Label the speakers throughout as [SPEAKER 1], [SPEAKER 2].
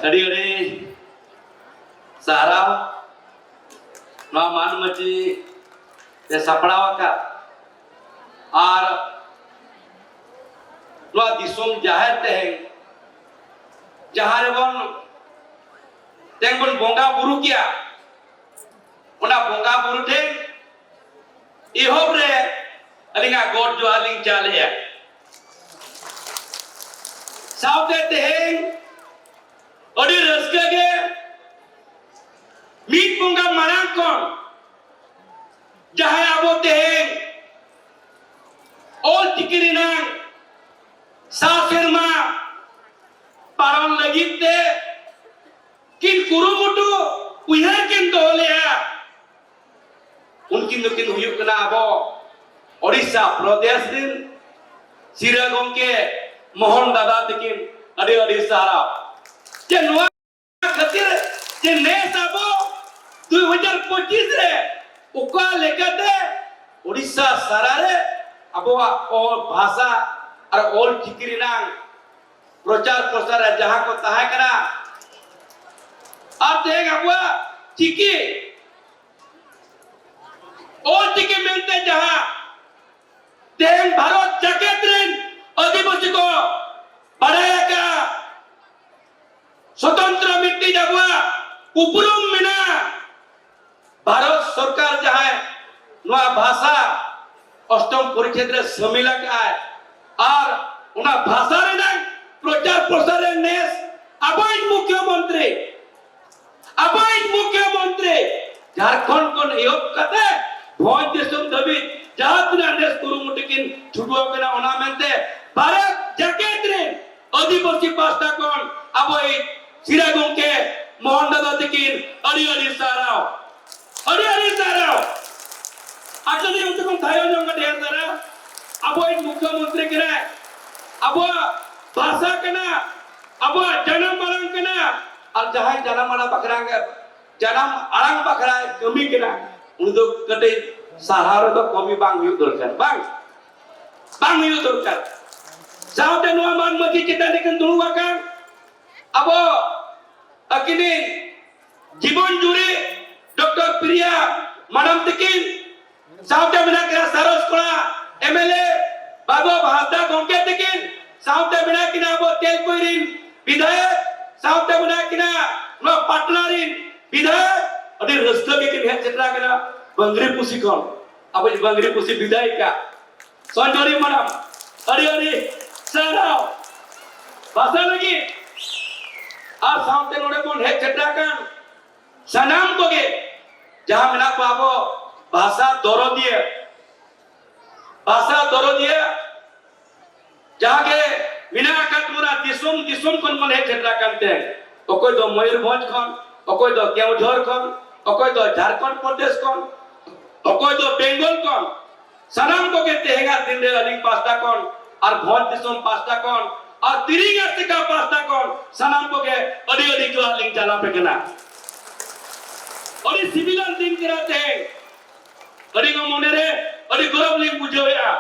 [SPEAKER 1] Adi sarau man maci saprawa ka ar disum jaher teheng jahare bon tengbon bonga buru kia ona bonga buru teh ihob re alinga god jo aling chale ya saute teheng odi raska ge mit bonga marang kon jahay abo teheng ol tikirinang sa firma paron lagi te kin kurumutu uyar kin dolya unkin huyuk kena abo Odisha Pradesh din Sira gomke Mohon dada tikin adi sarap je noa khatir je nes abo 2025 re uka lekate Odisha sarare abo all bhasha ar all chikirinang prochar prosar jaha ko tahe kana ar deg abo chiki all chiki mente jaha deg bharat jagat ren adibasi ko badaya ka स्वतंत्र मिट्टी जगवा उपरुम मिना भारत सरकार जहां नवा भाषा अष्टम परिच्छेद रे समिलक आय और उना भाषा रे ना प्रचार प्रसार रे नेस अबैध मुख्यमंत्री झारखंड कोन एहब कते भोज देशम दबी जातना नेस कुरुमुटिकिन छुटुआ केना ओना मेनते भारत जगत रे आदिवासी पास्ता कोन अबैध Sira gomke mohon dada tikin adi sarau aja ni untuk kong thayo jong ka der dara abo ek mukhyamantri kena abo bhasha kena abo janam alang kena ar jahai janam alang bakra kami kena untuk kate sahara to kami bang huyuk dorkar bang huyuk dorkar saute noa man mati kita dikan duluwakan abo akini জীবন জুড়ে doctor প্রিয়া madam থেকে south America সারস করা MLA বাবু ভাদা গঙ্গে থেকে south America abo তেলকইরিন বিধায়ক south America no পাটনারিন বিধায়ক আদি রাস্তা কে head চেত্রা কেনা বংগরি পুসি কোন abo বংগরি পুসি বিধায়িকা সঞ্জরি ম্যাডাম আদি সারাও ভাষা লাগি আর সাউথ নোড়ে কোন হেড চেত্রা কান sanam koge jaha mena ko abo bhasha doro diye jaha ke mina akat mura disum kon mon he khetra kante okoy do Mayurbhanj kon okoy do Keonjhar kon okoy do Jharkhand Pradesh kon okoy do Bengal kon sanam koge tehenga dinde aling pasta kon ar bhoj disum pasta kon ar tiringa tika pasta kon sanam koge adi jo aling jala pekena अरे civilian दिन कराते हैं अरे को मोने रे अरे गौरव लिंग बुझो या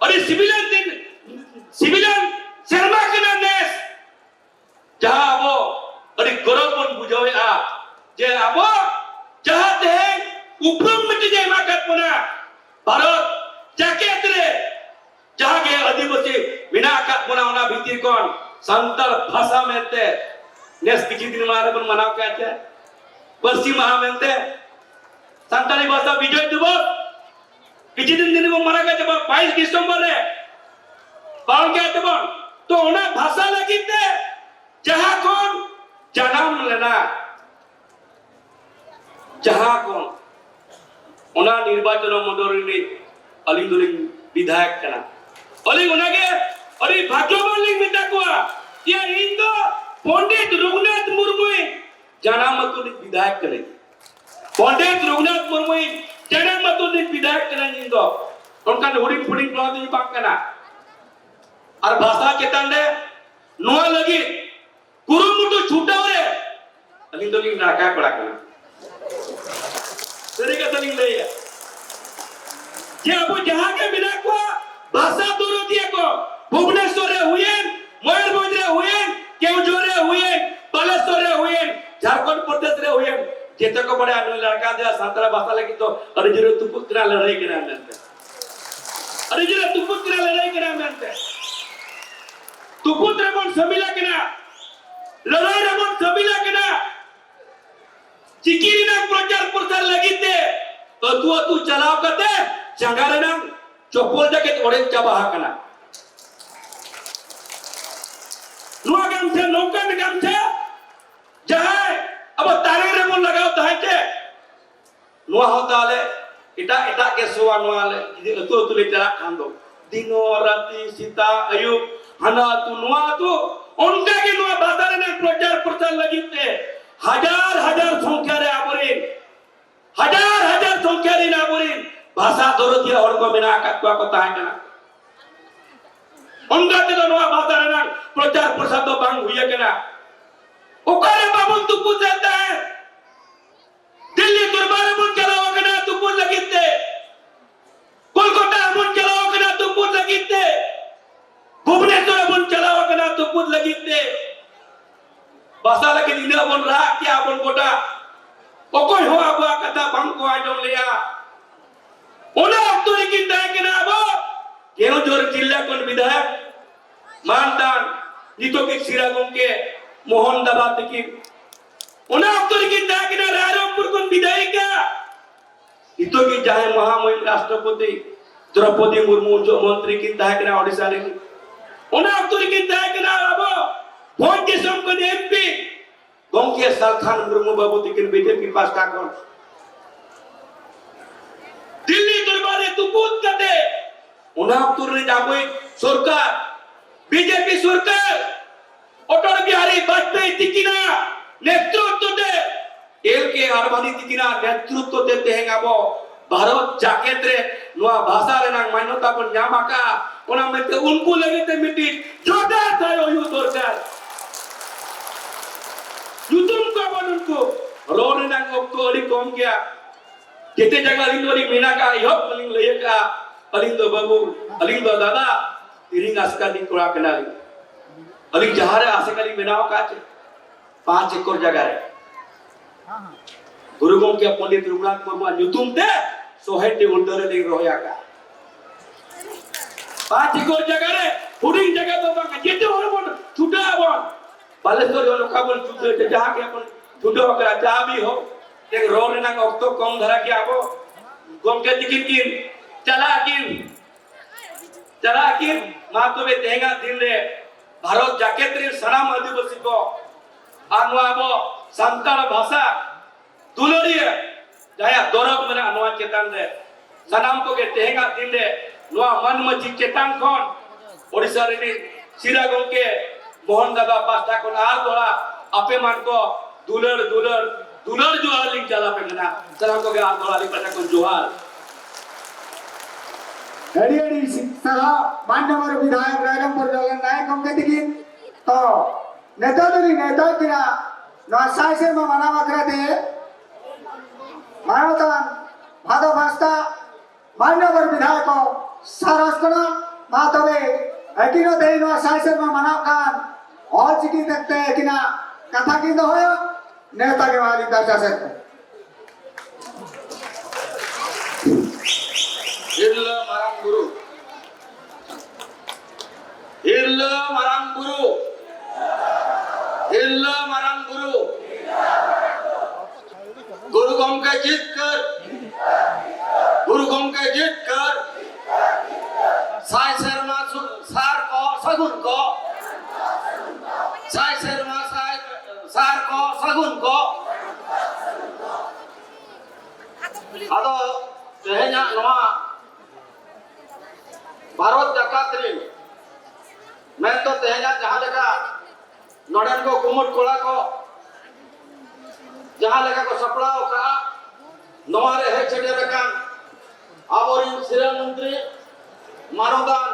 [SPEAKER 1] अरे सिविलियन शर्मा के नेस जहां वो अरे गौरव बन बुझो या जे अबो चाहते हैं उपरम मिट जाए माकत पुना भारत जाके अतरे जहां के आदिवासी बिना का पुना होना भीतर कौन संतर भाषा में ते नेस किसी दिन मारे बन मनाव कहते हैं पश्चिम महामेंते संताली भाषा विजय दिवस किसी दिन वो मना गया जब 22 दिसंबर है पाल क्या जब तो उन्हें भाषा लगी थे जहां कौन जन्म लेना जहां कौन उन्हें निर्वाचन मंडली ने अलिंग विधायक करना अलिंग उन्हें के अरे भाग्यवान लिंग मिटा को ये इंदो पंडित रघुनाथ मुर्मू Janamatunit विधायक करे पंडित रघुनाथ मुर्मू janamatunit विधायक करे इंदो उनका होर्डिंग फुडिंग प्लान दी बात करना और भाषा चेतन दे नोआ लगी कुरुमुटु छूटा रे अलिंग लिंग नाका पड़ा करना तेरे का लिंग ले ये अब जहां के बिना को भाषा दूर दिए को भुवनेश्वर हुए मयूरभंज हुए केवझर हुए जेते को बड़े आनु लड़का दे सातरा भाषा लगी तो अरे जरे तुपुत करा लड़ाई करा मेनते अरे जरे तुपुत करा लड़ाई करा मेनते तुपुत रे बोन समिला कना लड़ाई रे बोन समिला कना चिकिरी ना प्रचार प्रसार लगी थे तो तू चलाव करते जंगारे ना चोपोल जाके ओरे चाबा कना नुआ गाम से नौका में गाम से जहां अब तारे रे बोन लगाओ ताहे के नुआ होता ले इटा के सुवा नुआ ले तू ले चला खान दो दिनो राती सीता अयुब हना तू नुआ तू उनका के नुआ बाजार में प्रचार प्रसार लगी थे हजार संख्या रे आबोरिन हजार संख्या रे आबोरिन भाषा दरदिया हर को बिना का को ताहे कना उनका के नुआ बाजार में प्रचार प्रसार तो बांग हुई कना ओकरे बाबू तू पूछ जाता है दिल्ली दरबार में चलाओ कना तू पूछ लगिते कोलकाता में चलाओ कना तू पूछ लगिते भुवनेश्वर में चलाओ कना तू पूछ लगिते भाषा लगी दिना बन रहा क्या बन गोटा ओकोय हो आबा कथा बांग को आजम लिया ओना अक्तुरी की दाय कना अब केनो जोर जिल्ला कोन विधायक मानदान नितो के सिरागों के मोहन दबात की उन्हें अक्तुरी की दाय कना रायरंगपुर कोन विधायक नितो की जाए महामहिम राष्ट्रपति द्रौपदी मुर्मू जो मंत्री की दाय कना ओडिशा रे उन्हें अक्तुरी की दाय कना अब फोन के सम को एमपी गोंके सरखान मुर्मू बाबू तिकिन बीजेपी पास का कौन दिल्ली दरबारे तू पूछ कदे उन्हें अक्तुरी जाबो सरकार बीजेपी सरकार अटल बिहारी वाजपेयी तिकिना नेतृत्व दे एल के आडवाणी तिकिना नेतृत्व देते हैं अब भारत जाकेत रे नवा भाषा रे ना मान्यता पर न्यामाका ओना में ते उनको लगे ते मिट्टी जोरदार था यो सरकार युतुम को बन उनको रोने ना को अली कम गया केते जगह लिंगोरी मीना का यो लिंग लेका अलिंग दो बाबू अलिंग दो दादा तिरिंग आसका दी कोड़ा कनाली अलिंग जहारे आसकाली बनाओ काचे 5 एकड़ जगह रे गुरु गोम के पंडित रघुनाथ मुर्मू युतुम ते सोहेटे उल्टरे ले रोया का 5 एकड़ जगह रे हुडिंग जगह तो बा जेते होर बोन छुटा बोन बालेश्वर जो लोका बोन छुटे जहां के अपन छुटो करा जा भी हो एक रोड ना ऑक्टो कम धरा के आबो गोम के टिकट की चला की मातो बे देगा दिन रे भारत जाकेत रे सनाम आदिवासी को आनवा आबो संताल भाषा दुलरिए जाया दौरब में अनवा चेतन रे सनाम को के तेगा दिन रे नवा मन मची चेतन कोन ओडिसा रे सिरागों के मोहन दादा पास्ता को आर दोला आपे मान को दुलर जो लिंक चला पे ना सलाम को के आर दोला लिंक पता को जोहार
[SPEAKER 2] हरियाणी सह मान्यवर विधायक रायरंगपुर जलन नायक हम कहते कि तो नेता किना नसाई से मना वक्रा दे मानवतान भादो भास्ता मान्यवर विधायक सारास्कना मातवे अकिनो दे नसाई से मना कान और चिकी देखते किना कथा की तो होयो नेता के वाली दर्जा से
[SPEAKER 1] हिरला माराम गुरु गुरु गम के जीत कर साई शर्मा सार को सगुन को साई शर्मा सार को सगुन को आदो तेहना नवा भारत जाकात रे मैं तो तेहना जहां लगा नडन को कुमुट कोला को जहां लगा को सपड़ाओ का नवारे है छड़े रकान आबोरिन सिरा मंत्री मानवदान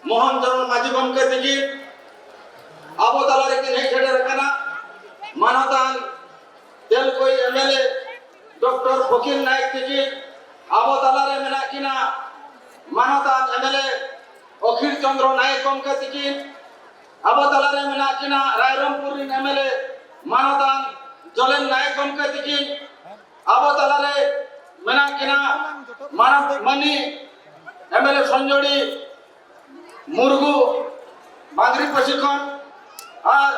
[SPEAKER 1] मोहन चरण माझी गम के दिगी आबो तलारे के नहीं छड़े रकाना मानवदान तेल कोई एमएलए डॉक्टर फकीर नायक दिगी आबो तलारे मेना किना मानवदान एमएलए अखिल चंद्र नायक गम के दिगी आबो तलारे मेना किना रायरंगपुर एमएलए मानवदान
[SPEAKER 3] জলেন নায়ক গমকে দিকিন আবো তালারে মেনা কিনা মানব মানি এমএলএ সঞ্জড়ি মুরগু বাংরি প্রশিক্ষণ আর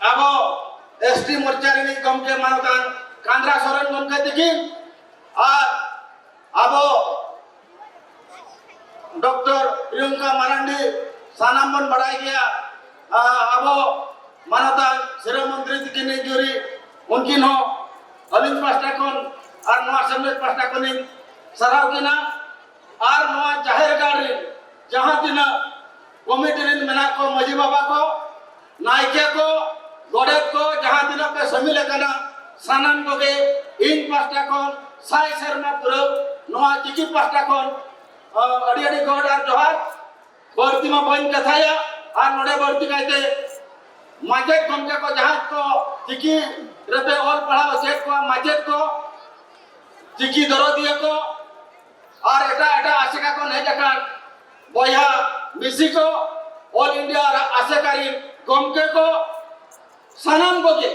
[SPEAKER 3] আবো এসটি মোর্চা রিনি গমকে মানতান কান্দ্রা সরেন গমকে দিকিন আর আবো डॉक्टर प्रियंका मारांडी सानामन बढ़ाई गया अब मानता श्री मंत्री की जुरी उनकी नो अलिन पास्टा कोन और नवा समेत पास्टा कोनी सराव किना और नवा जाहिर गाड़ी जहां दिन कमिटी रिन मेना को मजी बाबा को नायके को गोडेत को जहां दिन पे समिल कना सानाम को के इन पास्टा कोन साई शर्मा पुरो नवा चिकी पास्टा कोन अड़ी अड़ी गौड़ और जोहार बर्ती में बन कथाया और नोड़े बर्ती कहते माचेट गमके को जहाज को चिकी रपे ऑल पढ़ाओ सेट को माचेट को चिकी दरोदिया को और एटा एटा आशिका को नहीं जगह बोया मिसी को ऑल इंडिया आशिकारी गमके को सनम को के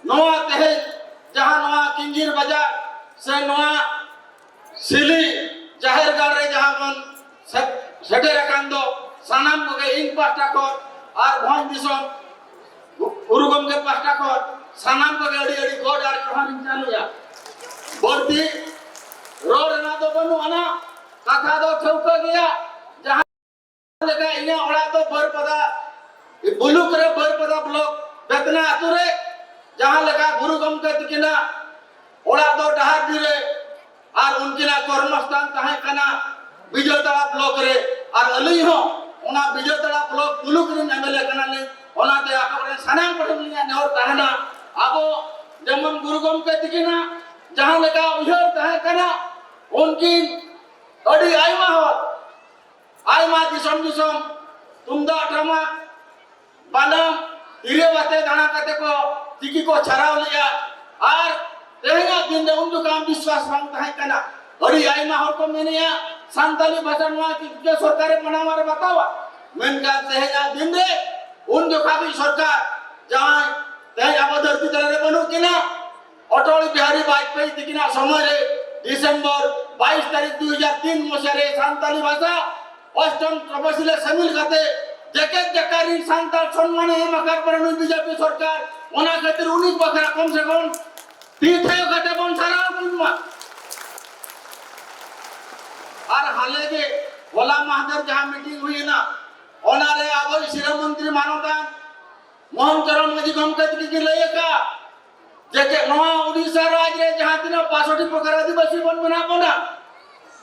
[SPEAKER 3] नवा तहे जहां नवा किंजीर बाजार से नवा सिली जाहिर गाड़े जहां मन सेटे रकांदो सानाम को के इन पास्टा को और भोज दिसोम उरुगम के पास्टा को सानाम को के अड़ी अड़ी गोड और कहानी चालू या बोलती रोड ना तो बनु आना कथा दो ठोक गया जहां लगा इन्हें ओड़ा तो बरपदा बुलू करे बरपदा ब्लॉक बेतना आतुरे जहां लगा गुरुगम के तिकिना ओड़ा तो डहार दिरे और उनकी ना कर्मस्थान तहे कना विजय तला ब्लॉक रे और अलई हो उना विजय तला ब्लॉक पुलुक रिन एमएलए कना ले ओना ते आकरे सनाम पठनिया नेहर तहना आबो जमन गुरुगम के दिकिना जहां लगा उहर तहे कना उनकी अडी आईमा दिसम तुमदा ड्रामा बानाम इरे बाते दाना कते को तिकी को छराव लिया और तेहना दिन दे उन काम विश्वास मांगता है कना अड़ी आईमा हर को मेनिया संताली भाषा नवा की जो सरकार मना मारे बतावा मेन का तेहना दिन दे उन जो काबी सरकार जहां तेह अब धरती तले बनु किना अटल बिहारी वाजपेयी दिकिना समय रे डिसेंबर 22 तारीख 2003 मसिया रे संताली भाषा अष्टम तपसिले शामिल करते जके जकारी संताल सम्मान हे मकार परनु बीजेपी सरकार ओना खातिर 19 बखरा कम से कम तीर्थयो कटे बन सारा कुनमा और हाले के भोला महादेव जहां मीटिंग हुई ना ओनारे आबो श्री मंत्री मानता मोहन चरण मजी गमकत की लेका जेके नवा ओडिसा राज्य रे जहां दिन 65 प्रकार आदिवासी बन बना कोना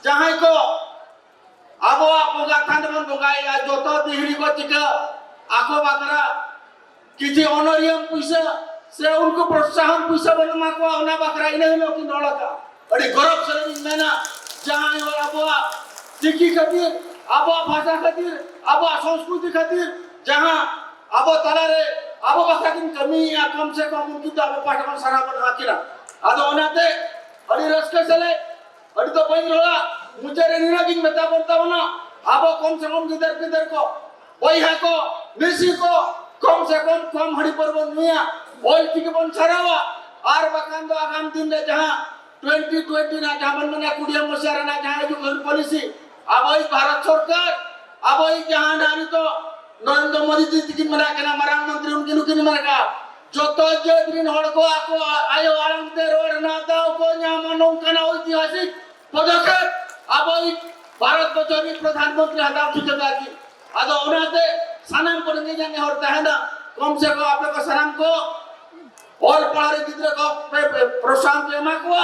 [SPEAKER 3] जहां को आबो बोगा थान बन बोगाई जोतो दिहरी को चिका आको बाकरा किछि ऑनरियम पैसा से उनको प्रोत्साहन पैसा बनवा को ओना बाकरा इने लो कि नळका अडी गौरव से मेना जहां हो आबो सिकी खातिर आबो भाषा खातिर आबो संस्कृति खातिर जहां आबो तलारे आबो भाषा की कमी या कम से कम उनकी तो आबो पाठन सारा बन राखिना आदो ओनाते अडी रस्के चले अडी तो बइन रोला मुझे रेनिना की मेता बोलता बना आबो कम से कम किधर को वही को मिसी को कम से कम हड़ी पर बनिया ओल की बन छरावा आर बकान दो आगाम दिन रे जहां 2020 ना जहां बन मना कुडिया मसिया ना जहां जो पॉलिसी अब ओई भारत सरकार अब ओई जहां नानी तो नरेंद्र मोदी जी की मना केना मरान मंत्री उनकी नुकिन मरका जो तो दिन हड़ को आको आयो आरंग दे रोड ना दाव को न्या मनो कना ऐतिहासिक पदक्षेप अब ओई भारत बचोरी प्रधानमंत्री हटाव ठिकदा की आदो ओनाते सनाम पड़ने जाने होता है ना कम से कम आप लोग का सनाम को और पढ़ारे जितने को प्रोत्साहन प्रेमा को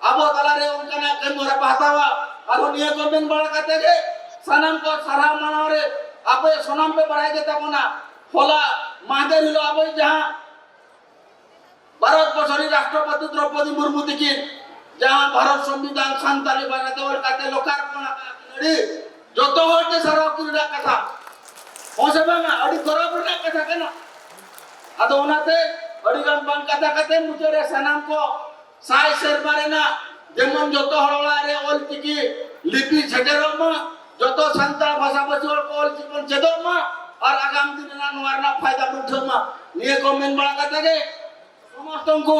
[SPEAKER 3] अब तला रे उनका ना कहीं मोरा पातावा और उन्हें को बिन बड़ा कहते हैं सनाम को सारा मनाओ रे आप ये सनाम पे बढ़ाए देता को ना होला महादेव हिलो आप जहाँ भारत बसरी राष्ट्रपति द्रौपदी मुर्मू की जहाँ भारत संविधान संताली बनाते और कहते लोकार्पण लड़ी जो तो होते सारा क्रीड़ा कथा मौसे बांगा अड़ी गौरव रे कथा केना आदो ओनाते अड़ी गान बांग कथा कते मुझे रे सनाम को साई शर्मा रे ना जेमन जतो हळला रे ओल तिकी लिपि छटेरमा जतो संताल भाषा बचोल कोल चिकन छेदोमा और आगाम दिन ना नवारना फायदा उठोमा निये कमेंट बड़ा कथा के ସମସ୍ତଙ୍କୁ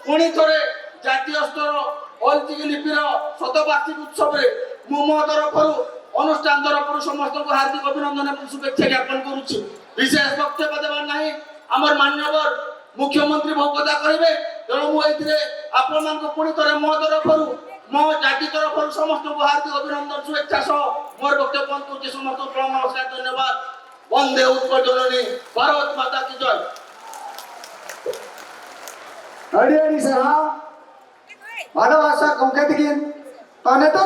[SPEAKER 3] ପୁଣି ଥରେ ଜାତୀୟ ସ୍ତର ଅଲଚିକି ଲିପିର ଶତବାର୍ଷିକ ଉତ୍ସବରେ ମୁଁ ମୋ ତରଫରୁ অনুষ্ঠান তরফରୁ ସମସ୍ତଙ୍କୁ ହାର୍ଦ୍ଦିକ ଅଭିନନ୍ଦନ ଏବଂ শুভেচ্ছা জ্ঞাপন କରୁଛି। ବିଶେଷ ବକ୍ତବ୍ୟ ଦେବାର ନାହିଁ, ଆମର ମାନ୍ୟବର ମୁଖ୍ୟମନ୍ତ୍ରୀ ବହୁ କଥା କହିବେ, ତେଣୁ ମୁଁ ଏଥିରେ ଆପଣମାନଙ୍କୁ ପୁଣି ଥରେ ମୋ ତରଫରୁ ମୋ ଜାତି ତରଫରୁ ସମସ୍ତଙ୍କୁ ହାର୍ଦ୍ଦିକ ଅଭିନନ୍ଦନ ଶୁଭେଚ୍ଛା ସହ ମୋର ବକ୍ତବ୍ୟ ବନ୍ଦ କରୁଛି। ସମସ୍ତଙ୍କୁ ପ୍ରଣାମ ନମସ୍କାର ଧନ୍ୟବାଦ। ବନ୍ଦେ ଉତ୍କଳ ଜନନୀ ଭାରତ ମାତା କି ଜୟ।
[SPEAKER 2] Hadirin sarang, pada masa kongketikin, paneto